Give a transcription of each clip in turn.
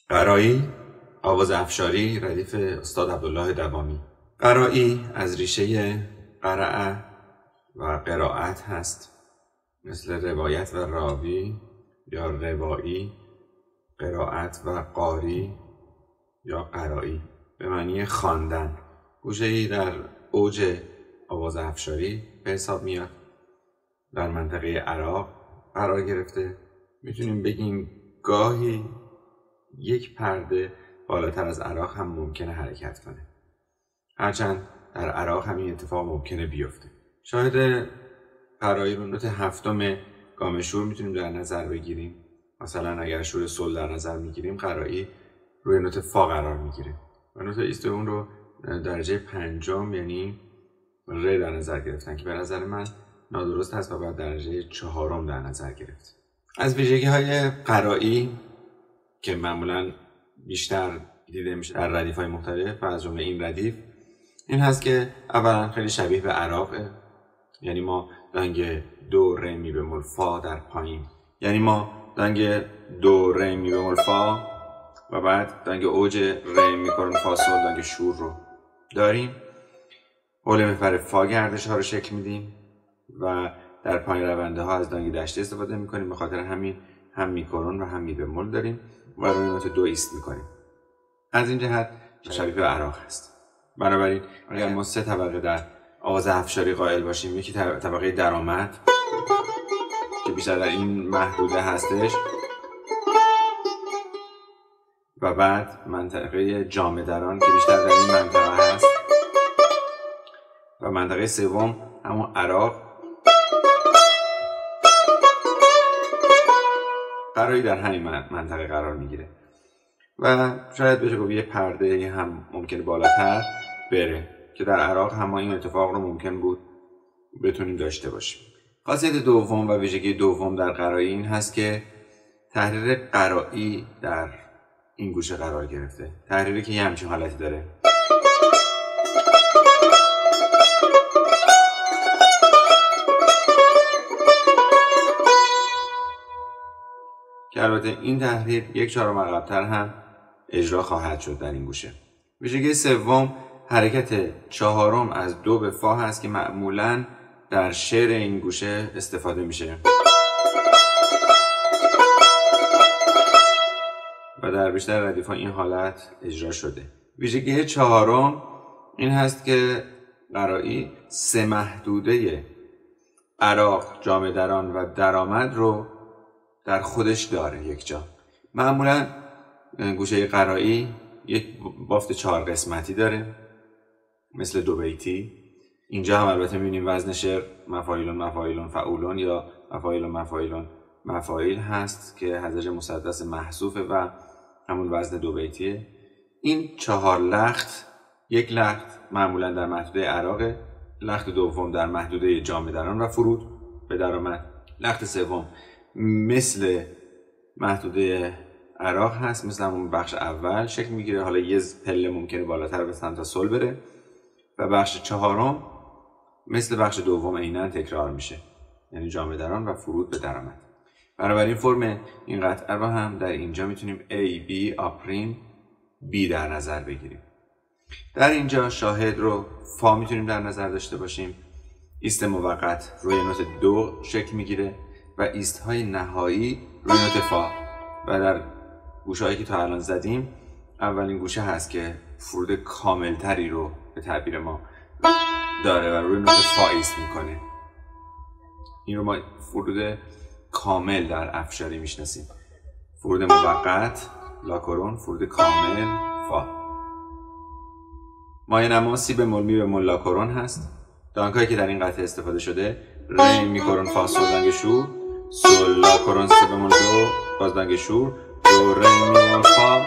قرایی، آواز افشاری، ردیف استاد عبدالله دوامی. قرایی از ریشه قرأ و قرائت هست، مثل روایت و راوی یا روایی، قرائت و قاری یا قرایی به معنی خواندن. گوشه‌ای در اوج آواز افشاری به حساب میاد، در منطقه عراق قرار گرفته. میتونیم بگیم گاهی یک پرده بالاتر از عراق هم ممکنه حرکت کنه، هرچند در عراق همین اتفاق ممکنه بیفته. شاهد قرایی رو نوت هفتم گام شور میتونیم در نظر بگیریم. مثلا اگر شور سل در نظر میگیریم، قرایی روی نوت فا قرار میگیره و نوت ایست اون رو درجه پنجم یعنی ر در نظر گرفتن که به نظر من نادرست هست و باید درجه چهارم در نظر گرفت. از ویژگی های قرایی که معمولا بیشتر دیده میشه در ردیف های مختلف و از جمله این ردیف این هست که اولا خیلی شبیه به عراقه، یعنی ما دنگ دو ر می بمول فا در پایین، یعنی ما دنگ دو ر می بمول فا و بعد دنگ اوج ر می کرون فا سل دنگ شور رو داریم. حول محور فا گردش ها رو شکل میدیم و در پایین رونده ها از دنگ دشتی استفاده میکنیم. به خاطر همین هم می کرون و هم می بمول داریم و روی نوت دو ایست میکنیم. از این جهت شبیه به عراق هست. بنابراین اگر ما سه طبقه در آواز افشاری قائل باشیم، یکی طبقه درآمد که بیشتر در این محدوده هستش و بعد منطقه جامه دران که بیشتر در این منطقه هست و منطقه سوم همون عراق، قرایی در همین منطقه قرار میگیره و شاید بشه گفت یه پرده هم ممکنه بالاتر بره که در عراق هم این اتفاق رو ممکن بود بتونیم داشته باشیم. خاصیت دوم و ویژگی دوم در قرایی این هست که تحریر قرایی در این گوشه قرار گرفته، تحریری که یه همچین حالتی داره که البته این تحریر یک چهارم عقب‌تر هم اجرا خواهد شد در این گوشه. ویژگی سوم حرکت چهارم از دو به فا هست که معمولاً در شعر این گوشه استفاده میشه و در بیشتر ردیف‌ها این حالت اجرا شده. ویژگی چهارم این هست که قرایی سه محدوده عراق، جامه دران و درآمد رو در خودش داره یک جا. معمولاً گوشه قرایی یک بافت 4 قسمتی داره مثل دو بیتی. اینجا هم البته می‌بینیم وزن شعر مفاعیلون مفاعیلون فعولون یا مفاعیلون مفاعیلون مفاعیل هست که هزج مسدس محذوفه و همون وزن دو بیتیه. این 4 لخت، یک لخت معمولا در محدوده عراقه، لخت دوم در محدوده جامه دران و فرود به درآمد، لخت سوم مثل محدوده عراق هست، مثل همون بخش اول شکل میگیره، حالا یه پله ممکنه بالاتر به سمت سل بره و بخش چهارم مثل بخش دوم عیناً تکرار میشه، یعنی جامه دران و فرود به درآمد. بنابراین فرم این قطعه رو هم در اینجا میتونیم A, B, آپریم B در نظر بگیریم. در اینجا شاهد رو فا میتونیم در نظر داشته باشیم. ایست موقت روی نوت دو شکل میگیره و ایست های نهایی روی نوت فا و در گوشه هایی که تا الان زدیم اولین گوشه هست که فرود کاملتری رو به تعبیر ما داره و روی نوت فا ایست میکنه. این رو ما فرود کامل در افشاری میشناسیم. فرود موقت لاکرون، فرود کامل فا. مایه نما سی بمول می بمول لاکرون هست. دانکایی که در این قطعه استفاده شده ر می کرون فا سل دنگ شور، سل لاکرون سی بمول دو باز دنگ شور، دو ر می بمول فا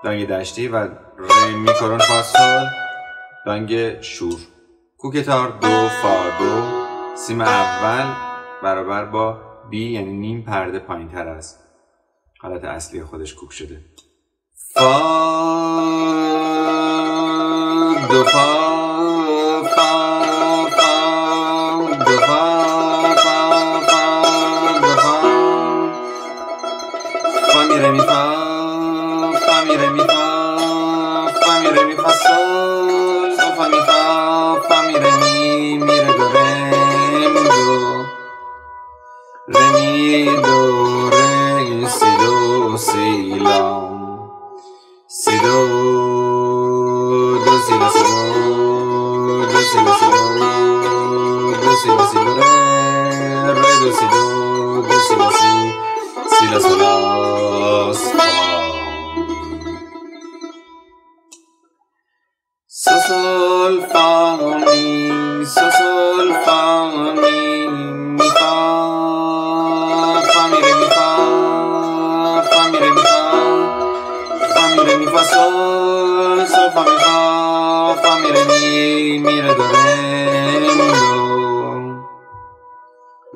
دنگ دشتی و ر می کرون فا سل دنگ شور. کوکتار دو فا دو، سیم اول برابر با بی یعنی نیم پرده پایین تر از حالت اصلی خودش کوک شده. فا دو فا فا فا دو فا فا فا دو فا فا می ره می فا فا لا سول لا فا سو سول فا می سو سول فا می می فا فا می ره می فا فا می ره می فا فا می ره می فا سول سول فا می فا فا می ره می ره دو ره می دو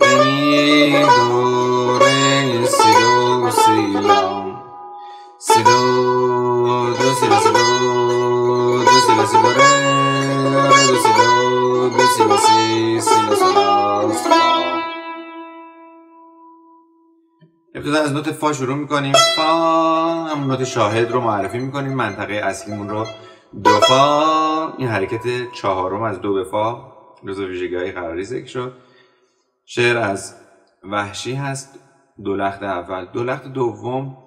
ره می دو ره سی دو سی لا سی دو دو سی لا سی دو دو سی لا سی دو ره ره دو سی دو دو سی لا سی سی لا سول لا فا. ابتدا از نوت فا شروع میکنیم. فا همون نوت شاهد رو معرفی میکنیم. منطقه اصلیمون رو دو فا. این حرکت چهارم از دو به فا جزو ویژگی‌های قراری ذکر شد. شعر از وحشی هست. دولخت اول. دولخت دوم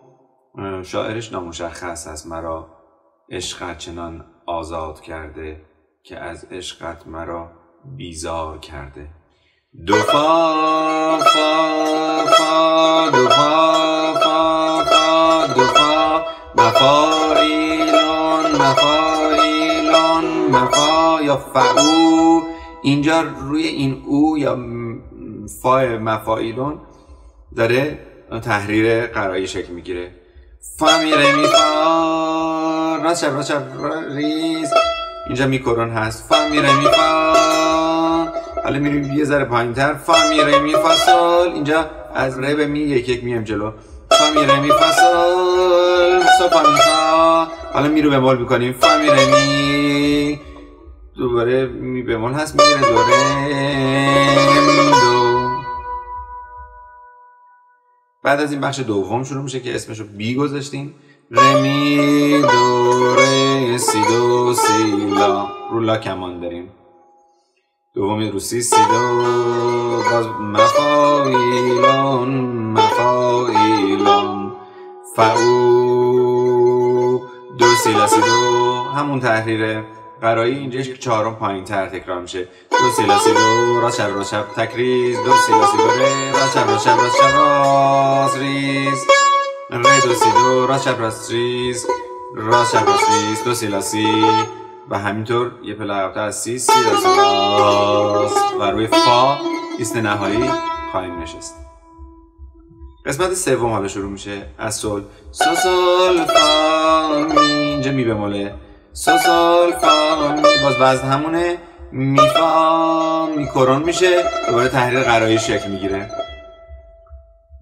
شاعرش نامشخص است. مرا عشقت چنان آزاد کرده که از عشقت مرا بیزار کرده. دو فا فا فا دو فا فا فا دو فا مفاعیلون مفاعیلون مفا یا فعو. اینجا روی این او یا فا مفاعیلون داره تحریر قرایی شکل میگیره. فا می ره می فا راست شب راست شب ریز. اینجا میکرون هست. فا می ره می فا. حالا میریم یه ذره پایین تر. فا می ره می فا سول. اینجا از ره به می یک یک میم جلو. فا می ره می فا سول سو فا می فا. حالا می رو بمول میکنیم. فا می ره می دوباره می بمول هست. می ره دو ره دو. بعد از این بخش دوم شروع میشه که اسمشو بی گذاشتیم. ره می دو ره سی دو سی لا. رو لا کمان داریم. دومی رو سی سی دو. باز مفاعیلون مفاعیلون فعو دو سی لا سی دو. همون تحریر قرایی. اینجا چهارم پایین تر تکرار میشه. دو سی لا سی دو راست شب راست شب تکریز. دو سی لا سی دو ره راست شب راست شب راست شب راست ریز. ره دو سی دو راست شب راست ریز راست شب راست ریز. دو سی لا سی و همینطور یه پله عقب‌تر از سی سی لا سی راست و روی فا ایست نهایی خواهیم نشست. قسمت سوم حالا شروع میشه از سول. سو سول فا می. اینجا می بموله. سو سول فا می. باز وزن همونه. می فا می کرون میشه. دوباره تحریر قرایی شکل میگیره.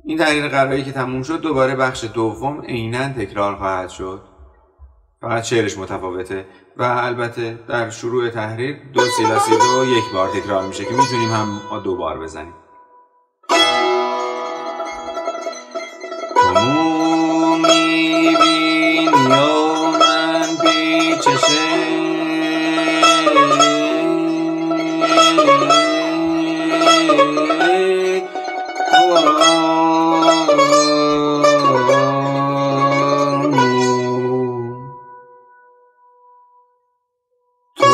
این تحریر قرایی که تموم شد دوباره بخش دوم عیناً تکرار خواهد شد. فقط شعرش متفاوته و البته در شروع تحریر دو سی لا سی دو یک بار تکرار میشه که میتونیم هم دو بار بزنیم. تو میبینی و من پیچشه تو